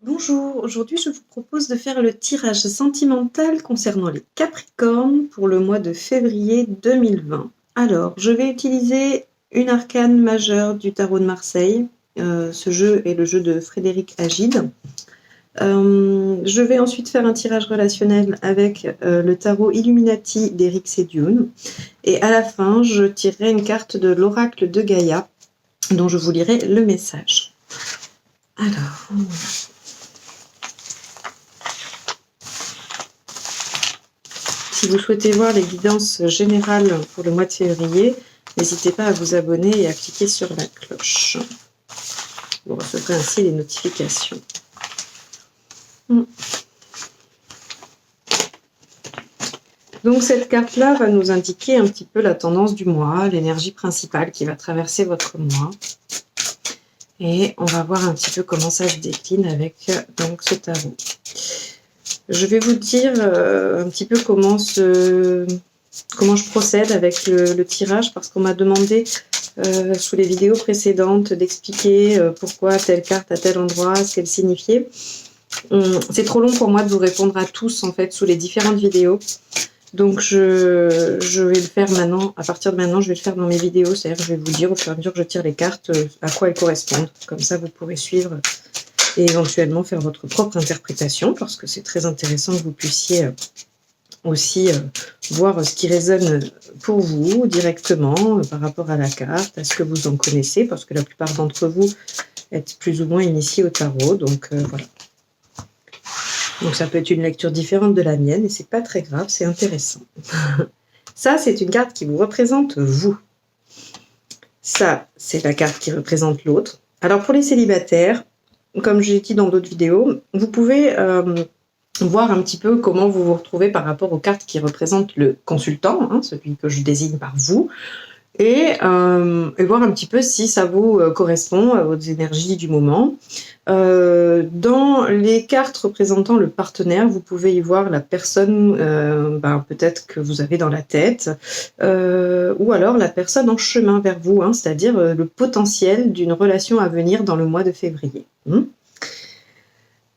Bonjour, aujourd'hui je vous propose de faire le tirage sentimental concernant les Capricornes pour le mois de février 2020. Alors, je vais utiliser une arcane majeure du tarot de Marseille. Ce jeu est le jeu de Frédéric Agide. Je vais ensuite faire un tirage relationnel avec le tarot Illuminati d'Éric Sédioun. Et à la fin, je tirerai une carte de l'oracle de Gaïa, dont je vous lirai le message. Alors, si vous souhaitez voir les guidances générales pour le mois de février, n'hésitez pas à vous abonner et à cliquer sur la cloche. Vous recevrez ainsi les notifications. Donc cette carte-là va nous indiquer un petit peu la tendance du mois, l'énergie principale qui va traverser votre mois. Et on va voir un petit peu comment ça se décline avec donc, ce tarot. Je vais vous dire un petit peu comment je procède avec le tirage, parce qu'on m'a demandé sous les vidéos précédentes d'expliquer pourquoi telle carte à tel endroit, ce qu'elle signifiait. C'est trop long pour moi de vous répondre à tous en fait sous les différentes vidéos. Donc je vais le faire maintenant, à partir de maintenant je vais le faire dans mes vidéos, c'est-à-dire que je vais vous dire au fur et à mesure que je tire les cartes à quoi elles correspondent. Comme ça vous pourrez suivre et éventuellement faire votre propre interprétation, parce que c'est très intéressant que vous puissiez aussi voir ce qui résonne pour vous directement par rapport à la carte, à ce que vous en connaissez, parce que la plupart d'entre vous êtes plus ou moins initiés au tarot, donc voilà. Donc ça peut être une lecture différente de la mienne, et c'est pas très grave, c'est intéressant. Ça, c'est une carte qui vous représente vous. Ça, c'est la carte qui représente l'autre. Alors pour les célibataires, comme j'ai dit dans d'autres vidéos, vous pouvez voir un petit peu comment vous vous retrouvez par rapport aux cartes qui représentent le consultant, hein, celui que je désigne par vous, et voir un petit peu si ça vous correspond à vos énergies du moment. Dans les cartes représentant le partenaire, vous pouvez y voir la personne peut-être que vous avez dans la tête, ou alors la personne en chemin vers vous, hein, c'est-à-dire le potentiel d'une relation à venir dans le mois de février.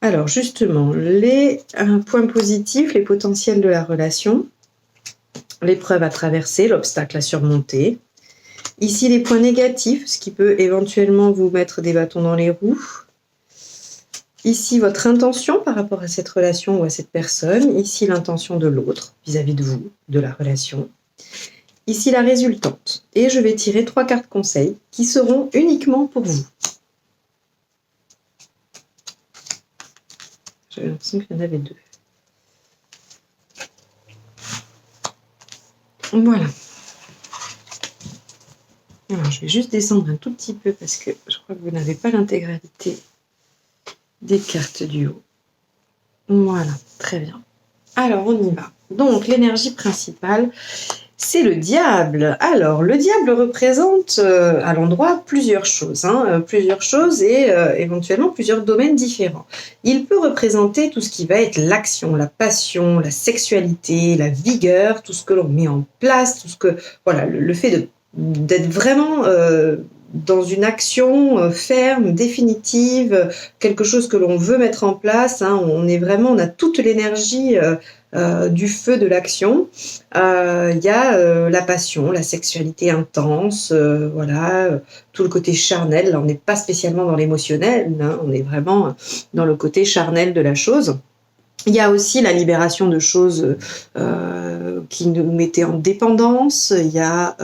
Alors justement, les points positifs, les potentiels de la relation, l'épreuve à traverser, l'obstacle à surmonter. Ici, les points négatifs, ce qui peut éventuellement vous mettre des bâtons dans les roues. Ici, votre intention par rapport à cette relation ou à cette personne. Ici, l'intention de l'autre vis-à-vis de vous, de la relation. Ici, la résultante. Et je vais tirer 3 cartes conseils qui seront uniquement pour vous. J'avais l'impression qu'il y en avait 2. Voilà. Alors, je vais juste descendre un tout petit peu parce que je crois que vous n'avez pas l'intégralité des cartes du haut. Voilà, très bien. Alors, on y va. Donc, l'énergie principale, c'est le diable. Alors, le diable représente à l'endroit plusieurs choses, et éventuellement plusieurs domaines différents. Il peut représenter tout ce qui va être l'action, la passion, la sexualité, la vigueur, tout ce que l'on met en place, tout ce que, voilà, le fait d'être vraiment dans une action ferme, définitive, quelque chose que l'on veut mettre en place. On a toute l'énergie du feu de l'action. Il y a la passion, la sexualité intense, tout le côté charnel. Là, on n'est pas spécialement dans l'émotionnel, on est vraiment dans le côté charnel de la chose. Il y a aussi la libération de choses qui nous mettaient en dépendance, il y a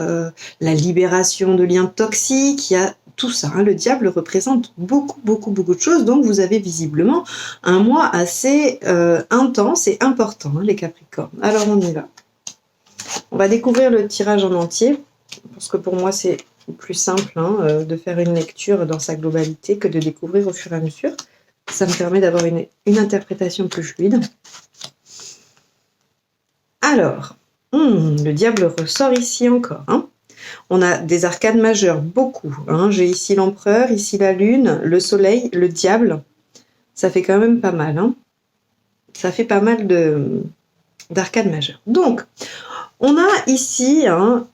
la libération de liens toxiques, il y a tout ça. Le diable représente beaucoup de choses, donc vous avez visiblement un mois assez intense et important, les Capricornes. Alors on y va. On va découvrir le tirage en entier, parce que pour moi c'est plus simple de faire une lecture dans sa globalité que de découvrir au fur et à mesure. Ça me permet d'avoir une interprétation plus fluide. Alors, le diable ressort ici encore. On a des arcanes majeures, beaucoup. J'ai ici l'empereur, ici la lune, le soleil, le diable. Ça fait quand même pas mal. Ça fait pas mal d'arcanes majeures. Donc, on a ici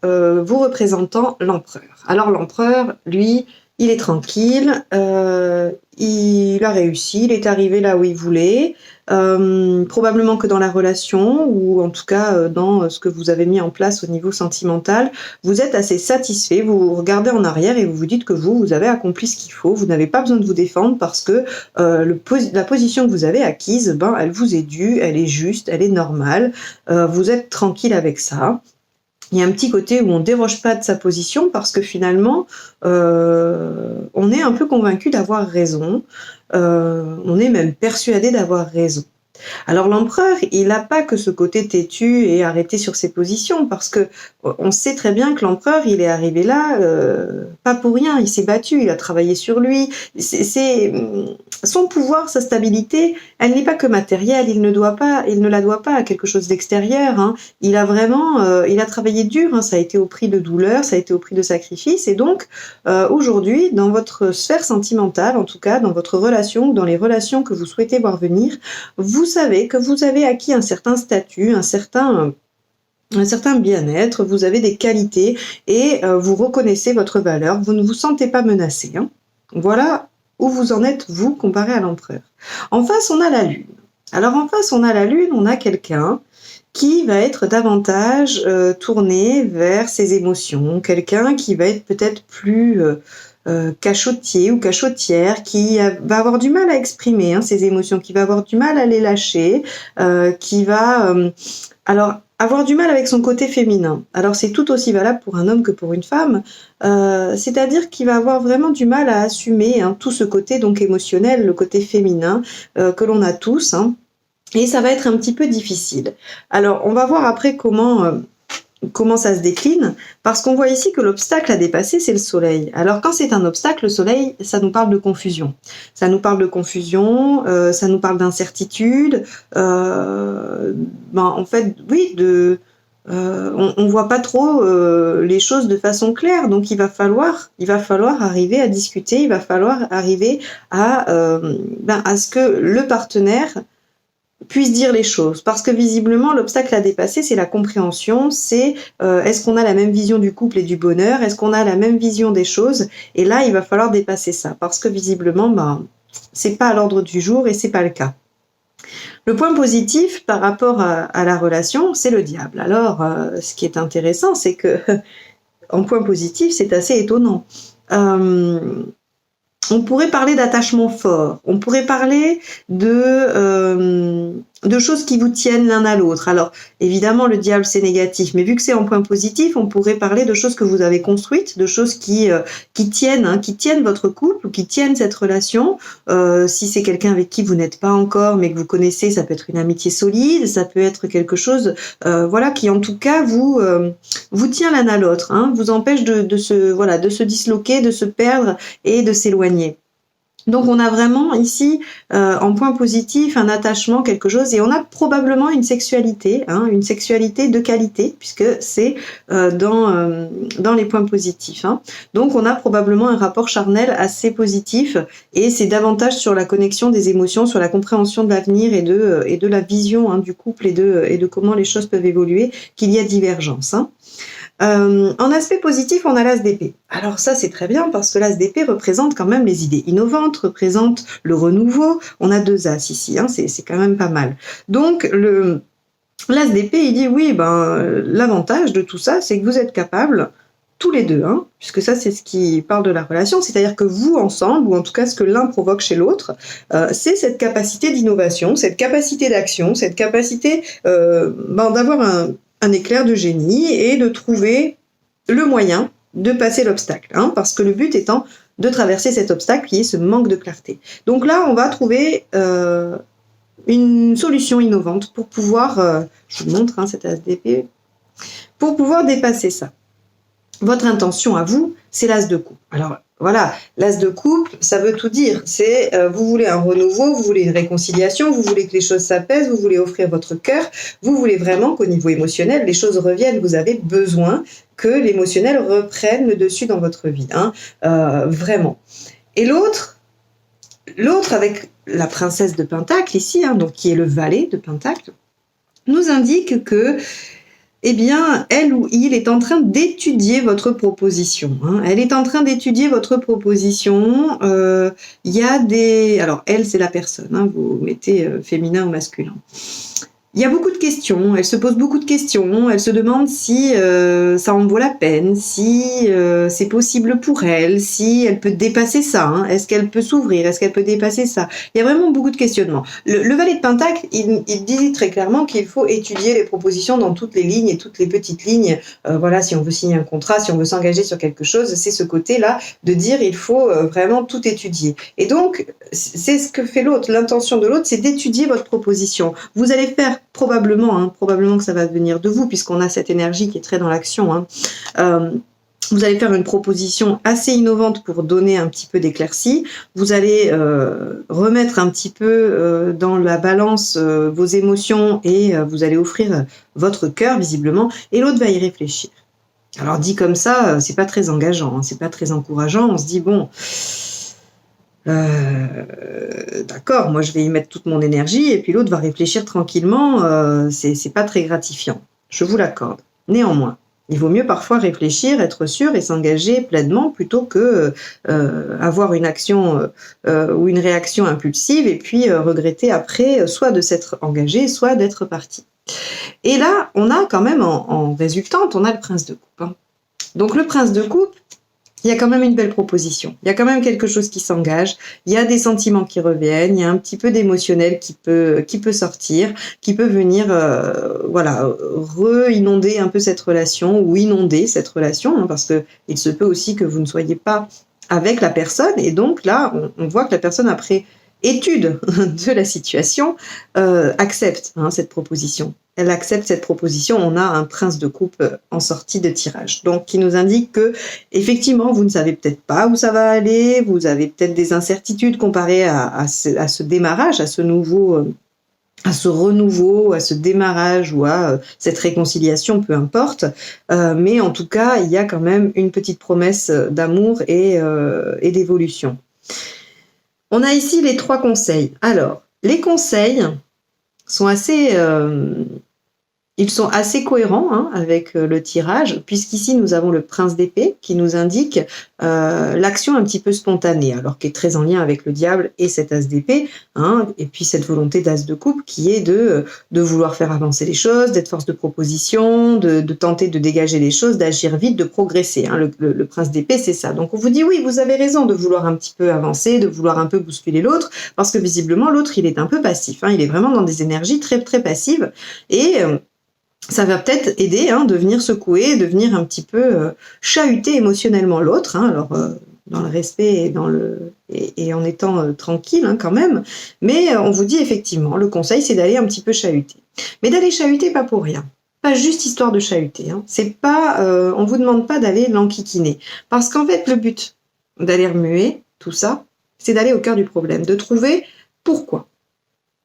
vous représentant l'empereur. Alors l'empereur, lui, il est tranquille, il a réussi, il est arrivé là où il voulait. Probablement que dans la relation, ou en tout cas dans ce que vous avez mis en place au niveau sentimental, vous êtes assez satisfait, vous regardez en arrière et vous vous dites que vous avez accompli ce qu'il faut, vous n'avez pas besoin de vous défendre parce que la position que vous avez acquise, elle vous est due, elle est juste, elle est normale, vous êtes tranquille avec ça. Il y a un petit côté où on ne déroge pas de sa position parce que finalement, on est un peu convaincu d'avoir raison, on est même persuadé d'avoir raison. Alors l'empereur, il n'a pas que ce côté têtu et arrêté sur ses positions, parce que on sait très bien que l'empereur, il est arrivé là, pas pour rien, il s'est battu, il a travaillé sur lui. Son pouvoir, sa stabilité, elle n'est pas que matérielle, il ne la doit pas à quelque chose d'extérieur. Hein. Il a vraiment, il a travaillé dur, hein, ça a été au prix de douleur, ça a été au prix de sacrifice, et donc aujourd'hui, dans votre sphère sentimentale, en tout cas dans votre relation, dans les relations que vous souhaitez voir venir, vous savez que vous avez acquis un certain statut, un certain bien-être, vous avez des qualités et vous reconnaissez votre valeur, vous ne vous sentez pas menacé. Hein. Voilà où vous en êtes, vous, comparé à l'empereur. En face, on a la lune. Alors en face, on a la lune, on a quelqu'un qui va être davantage tourné vers ses émotions, quelqu'un qui va être peut-être plus cachotier ou cachotière, qui va avoir du mal à exprimer ses émotions, qui va avoir du mal à les lâcher, qui va alors avoir du mal avec son côté féminin. Alors c'est tout aussi valable pour un homme que pour une femme, c'est-à-dire qu'il va avoir vraiment du mal à assumer tout ce côté donc émotionnel, le côté féminin que l'on a tous, et ça va être un petit peu difficile. Alors on va voir après comment ça se décline, parce qu'on voit ici que l'obstacle à dépasser, c'est le soleil. Alors quand c'est un obstacle, le soleil, ça nous parle de confusion. Ça nous parle de confusion, ça nous parle d'incertitude, en fait, oui, on voit pas trop les choses de façon claire, donc il va falloir arriver à discuter, il va falloir arriver à ce que le partenaire puisse dire les choses, parce que visiblement l'obstacle à dépasser, c'est la compréhension, c'est est-ce qu'on a la même vision du couple et du bonheur, est-ce qu'on a la même vision des choses, et là il va falloir dépasser ça, parce que visiblement c'est pas à l'ordre du jour et c'est pas le cas. Le point positif par rapport à la relation, c'est le diable. Alors ce qui est intéressant, c'est que en point positif, c'est assez étonnant. On pourrait parler d'attachement fort, on pourrait parler de choses qui vous tiennent l'un à l'autre. Alors, évidemment, le diable, c'est négatif, mais vu que c'est en point positif, on pourrait parler de choses que vous avez construites, de choses qui tiennent votre couple, ou qui tiennent cette relation. Si c'est quelqu'un avec qui vous n'êtes pas encore, mais que vous connaissez, ça peut être une amitié solide, ça peut être quelque chose qui, en tout cas, vous tient l'un à l'autre, vous empêche de se disloquer, de se perdre et de s'éloigner. Donc on a vraiment ici en point positif un attachement, quelque chose, et on a probablement une sexualité de qualité, puisque c'est dans les points positifs. Donc on a probablement un rapport charnel assez positif, et c'est davantage sur la connexion des émotions, sur la compréhension de l'avenir et de la vision du couple et de comment les choses peuvent évoluer, qu'il y a divergence. En aspect positif, on a l'as d'épée. Alors ça, c'est très bien parce que l'as d'épée représente quand même les idées innovantes, représente le renouveau. On a 2 as ici, c'est quand même pas mal. Donc, l'as d'épée, il dit oui, l'avantage de tout ça, c'est que vous êtes capables, tous les deux, puisque ça, c'est ce qui parle de la relation, c'est-à-dire que vous, ensemble, ou en tout cas ce que l'un provoque chez l'autre, c'est cette capacité d'innovation, cette capacité d'action, cette capacité d'avoir un éclair de génie et de trouver le moyen de passer l'obstacle, parce que le but étant de traverser cet obstacle qui est ce manque de clarté. Donc là, on va trouver une solution innovante pour pouvoir, je vous montre cette as d'épée, pour pouvoir dépasser ça. Votre intention à vous, c'est l'as de coupe. Alors voilà, l'as de coupe, ça veut tout dire. C'est vous voulez un renouveau, vous voulez une réconciliation, vous voulez que les choses s'apaisent, vous voulez offrir votre cœur, vous voulez vraiment qu'au niveau émotionnel, les choses reviennent. Vous avez besoin que l'émotionnel reprenne le dessus dans votre vie, vraiment. Et l'autre avec la princesse de Pentacle ici, donc qui est le valet de Pentacle, nous indique que eh bien, elle ou il est en train d'étudier votre proposition. Hein. Elle est en train d'étudier votre proposition. Il y a des... Alors, elle, c'est la personne. Hein, vous mettez féminin ou masculin. Il y a beaucoup de questions, elle se pose beaucoup de questions, elle se demande si ça en vaut la peine, si c'est possible pour elle, si elle peut dépasser ça, hein. Est-ce qu'elle peut s'ouvrir, est-ce qu'elle peut dépasser ça. Il y a vraiment beaucoup de questionnements. Le valet de Pentacle, il dit très clairement qu'il faut étudier les propositions dans toutes les lignes et toutes les petites lignes. Voilà, si on veut signer un contrat, si on veut s'engager sur quelque chose, c'est ce côté-là de dire il faut vraiment tout étudier. Et donc, c'est ce que fait l'autre. L'intention de l'autre, c'est d'étudier votre proposition. Vous allez faire probablement que ça va venir de vous, puisqu'on a cette énergie qui est très dans l'action. Hein. Vous allez faire une proposition assez innovante pour donner un petit peu d'éclaircie. Vous allez remettre un petit peu dans la balance vos émotions et vous allez offrir votre cœur, visiblement, et l'autre va y réfléchir. Alors, dit comme ça, c'est pas très engageant, hein, c'est pas très encourageant. On se dit, bon... d'accord, moi je vais y mettre toute mon énergie et puis l'autre va réfléchir tranquillement, c'est pas très gratifiant, je vous l'accorde. Néanmoins, il vaut mieux parfois réfléchir, être sûr et s'engager pleinement plutôt que avoir une action ou une réaction impulsive et puis regretter après soit de s'être engagé, soit d'être parti. Et là, on a quand même en résultante, on a le prince de coupe. Hein. Donc le prince de coupe, il y a quand même une belle proposition. Il y a quand même quelque chose qui s'engage. Il y a des sentiments qui reviennent. Il y a un petit peu d'émotionnel qui peut sortir, qui peut venir, re-inonder un peu cette relation ou inonder cette relation, hein, parce que il se peut aussi que vous ne soyez pas avec la personne. Et donc là, on voit que la personne, après étude de la situation, accepte cette proposition. Elle accepte cette proposition, on a un prince de coupe en sortie de tirage. Donc, qui nous indique que, effectivement, vous ne savez peut-être pas où ça va aller, vous avez peut-être des incertitudes comparées à ce démarrage, à ce nouveau, à ce renouveau, à ce démarrage ou à cette réconciliation, peu importe. Mais en tout cas, il y a quand même une petite promesse d'amour et d'évolution. On a ici les 3 conseils. Alors, les conseils sont assez cohérents avec le tirage, puisqu'ici nous avons le prince d'épée qui nous indique l'action un petit peu spontanée, alors qui est très en lien avec le diable et cet as d'épée, et puis cette volonté d'as de coupe qui est de vouloir faire avancer les choses, d'être force de proposition, de tenter de dégager les choses, d'agir vite, de progresser. Le prince d'épée, c'est ça. Donc on vous dit oui, vous avez raison de vouloir un petit peu avancer, de vouloir un peu bousculer l'autre, parce que visiblement l'autre il est un peu passif, il est vraiment dans des énergies très très passives et ça va peut-être aider de venir secouer, de venir un petit peu chahuter émotionnellement l'autre, dans le respect et en étant tranquille quand même. Mais on vous dit effectivement, le conseil c'est d'aller un petit peu chahuter. Mais d'aller chahuter pas pour rien. Pas juste histoire de chahuter. C'est pas, on vous demande pas d'aller l'enquiquiner. Parce qu'en fait, le but d'aller remuer tout ça, c'est d'aller au cœur du problème, de trouver pourquoi.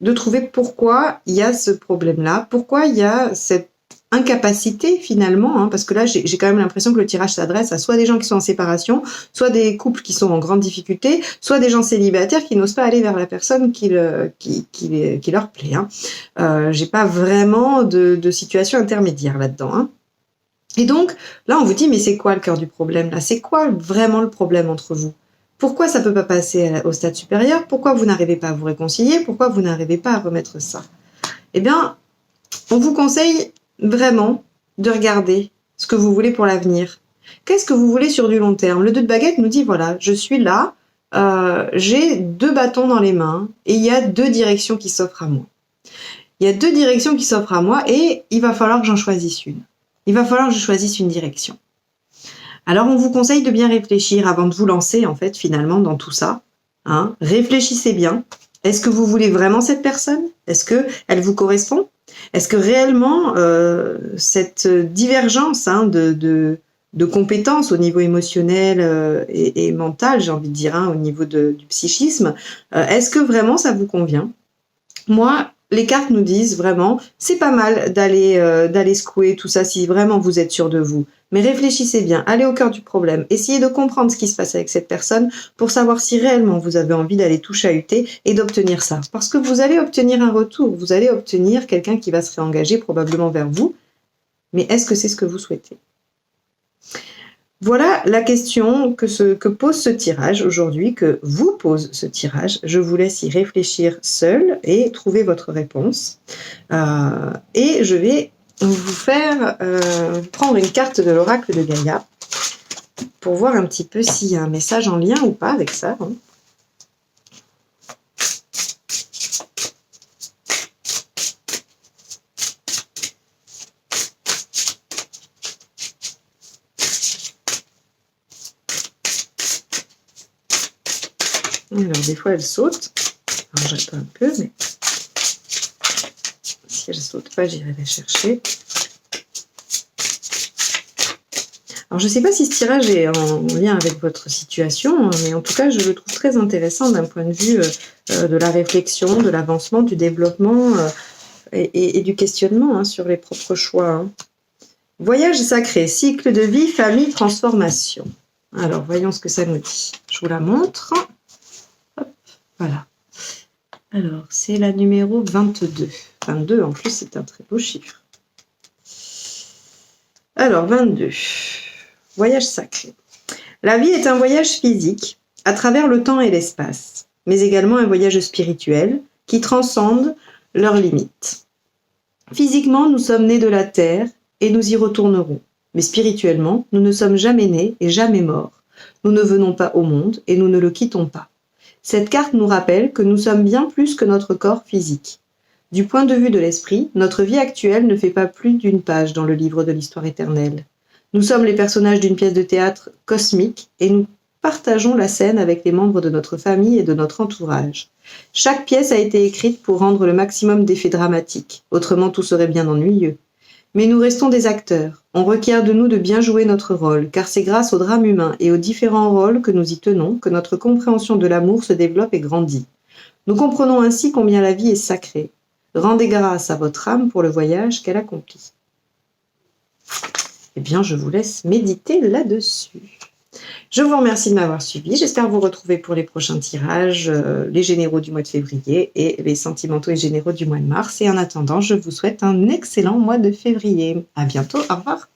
De trouver pourquoi il y a ce problème-là, pourquoi il y a cette incapacité finalement, parce que là j'ai quand même l'impression que le tirage s'adresse à soit des gens qui sont en séparation, soit des couples qui sont en grande difficulté, soit des gens célibataires qui n'osent pas aller vers la personne qui leur plaît. J'ai pas vraiment de situation intermédiaire là-dedans. Et donc là on vous dit mais c'est quoi le cœur du problème là? C'est quoi vraiment le problème entre vous? Pourquoi ça ne peut pas passer au stade supérieur? Pourquoi vous n'arrivez pas à vous réconcilier? Pourquoi vous n'arrivez pas à remettre ça? Eh bien, on vous conseille vraiment de regarder ce que vous voulez pour l'avenir. Qu'est-ce que vous voulez sur du long terme? Le 2 de baguette nous dit, voilà, je suis là, j'ai 2 bâtons dans les mains et il y a 2 directions qui s'offrent à moi. Il y a 2 directions qui s'offrent à moi et il va falloir que j'en choisisse une. Il va falloir que je choisisse une direction. Alors, on vous conseille de bien réfléchir avant de vous lancer, en fait, finalement, dans tout ça. Réfléchissez bien. Est-ce que vous voulez vraiment cette personne? Est-ce qu'elle vous correspond? Est-ce que réellement, cette divergence de compétences au niveau émotionnel et mental, j'ai envie de dire, au niveau du psychisme, est-ce que vraiment ça vous convient? Moi, les cartes nous disent vraiment, c'est pas mal d'aller secouer tout ça si vraiment vous êtes sûr de vous. Mais réfléchissez bien, allez au cœur du problème, essayez de comprendre ce qui se passe avec cette personne pour savoir si réellement vous avez envie d'aller tout chahuter et d'obtenir ça. Parce que vous allez obtenir un retour, vous allez obtenir quelqu'un qui va se réengager probablement vers vous. Mais est-ce que c'est ce que vous souhaitez? Voilà la question que pose ce tirage aujourd'hui, que vous pose ce tirage. Je vous laisse y réfléchir seul et trouver votre réponse. Et je vais vous faire prendre une carte de l'oracle de Gaïa pour voir un petit peu s'il y a un message en lien ou pas avec ça. Alors, des fois, elle saute. Alors, j'attends un peu, mais si elle ne saute pas, j'irai la chercher. Alors, je ne sais pas si ce tirage est en lien avec votre situation, mais en tout cas, je le trouve très intéressant d'un point de vue de la réflexion, de l'avancement, du développement et du questionnement sur les propres choix. Voyage sacré, cycle de vie, famille, transformation. Alors, voyons ce que ça nous dit. Je vous la montre. Hop, voilà. Alors, c'est la numéro 22. 22, en plus, c'est un très beau chiffre. Alors, 22. Voyage sacré. La vie est un voyage physique à travers le temps et l'espace, mais également un voyage spirituel qui transcende leurs limites. Physiquement, nous sommes nés de la terre et nous y retournerons. Mais spirituellement, nous ne sommes jamais nés et jamais morts. Nous ne venons pas au monde et nous ne le quittons pas. Cette carte nous rappelle que nous sommes bien plus que notre corps physique. Du point de vue de l'esprit, notre vie actuelle ne fait pas plus d'une page dans le livre de l'histoire éternelle. Nous sommes les personnages d'une pièce de théâtre cosmique et nous partageons la scène avec les membres de notre famille et de notre entourage. Chaque pièce a été écrite pour rendre le maximum d'effets dramatiques, autrement tout serait bien ennuyeux. Mais nous restons des acteurs. On requiert de nous de bien jouer notre rôle, car c'est grâce au drame humain et aux différents rôles que nous y tenons que notre compréhension de l'amour se développe et grandit. Nous comprenons ainsi combien la vie est sacrée. Rendez grâce à votre âme pour le voyage qu'elle accomplit. Eh bien, je vous laisse méditer là-dessus. Je vous remercie de m'avoir suivi. J'espère vous retrouver pour les prochains tirages, les généraux du mois de février et les sentimentaux et généraux du mois de mars. Et en attendant, je vous souhaite un excellent mois de février. À bientôt. Au revoir.